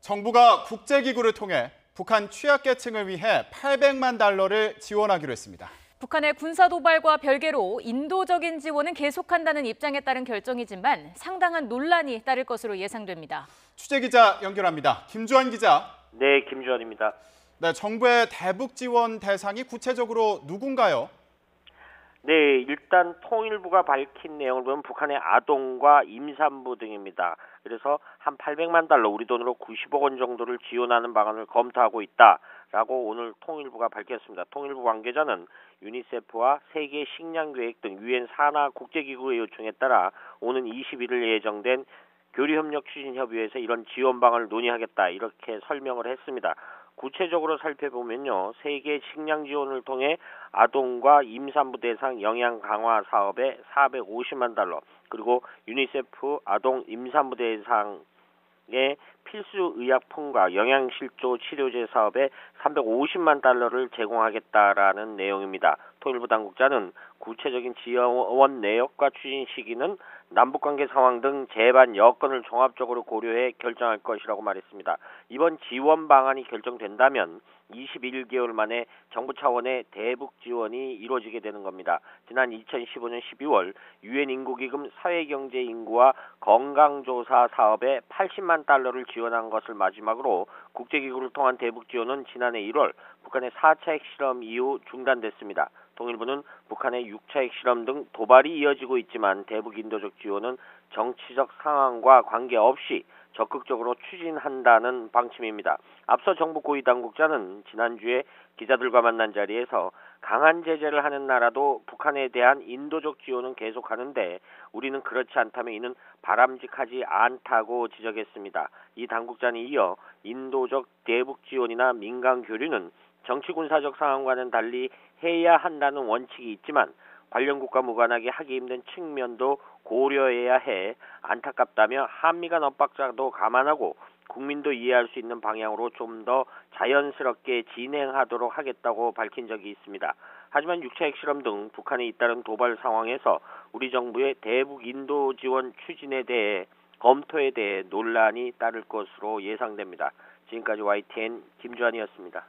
정부가 국제기구를 통해 북한 취약계층을 위해 800만 달러를 지원하기로 했습니다. 북한의 군사 도발과 별개로 인도적인 지원은 계속한다는 입장에 따른 결정이지만 상당한 논란이 따를 것으로 예상됩니다. 취재기자 연결합니다. 김주환 기자. 네, 김주환입니다. 네, 정부의 대북 지원 대상이 구체적으로 누군가요? 네, 일단 통일부가 밝힌 내용을 보면 북한의 아동과 임산부 등입니다. 그래서 한 800만 달러, 우리 돈으로 90억 원 정도를 지원하는 방안을 검토하고 있다라고 오늘 통일부가 밝혔습니다. 통일부 관계자는 유니세프와 세계 식량계획 등 유엔 산하 국제기구의 요청에 따라 오는 21일 예정된 교류협력 추진협의회에서 이런 지원 방안을 논의하겠다 이렇게 설명을 했습니다. 구체적으로 살펴보면요, 세계 식량 지원을 통해 아동과 임산부 대상 영양 강화 사업에 450만 달러, 그리고 유니세프 아동 임산부 대상의 필수 의약품과 영양실조 치료제 사업에 350만 달러를 제공하겠다라는 내용입니다. 통일부 당국자는 구체적인 지원 내역과 추진 시기는 남북관계 상황 등 제반 여건을 종합적으로 고려해 결정할 것이라고 말했습니다. 이번 지원 방안이 결정된다면 21개월 만에 정부 차원의 대북 지원이 이루어지게 되는 겁니다. 지난 2015년 12월 유엔 인구기금 사회경제인구와 건강조사 사업에 80만 달러를 지원한 것을 마지막으로 국제기구를 통한 대북 지원은 지난해 1월 북한의 4차 핵실험 이후 중단됐습니다. 통일부는 북한의 6차 핵실험 등 도발이 이어지고 있지만 대북 인도적 지원은 정치적 상황과 관계없이 적극적으로 추진한다는 방침입니다. 앞서 정부 고위 당국자는 지난주에 기자들과 만난 자리에서 강한 제재를 하는 나라도 북한에 대한 인도적 지원은 계속하는데 우리는 그렇지 않다면 이는 바람직하지 않다고 지적했습니다. 이 당국자는 이어 인도적 대북 지원이나 민간 교류는 정치 군사적 상황과는 달리 해야 한다는 원칙이 있지만 관련 국가 무관하게 하기 힘든 측면도 고려해야 해 안타깝다며 한미간 엇박자도 감안하고 국민도 이해할 수 있는 방향으로 좀 더 자연스럽게 진행하도록 하겠다고 밝힌 적이 있습니다. 하지만 6차 핵실험 등 북한에 잇따른 도발 상황에서 우리 정부의 대북 인도 지원 추진에 대해 검토에 대해 논란이 따를 것으로 예상됩니다. 지금까지 YTN 김주환이었습니다.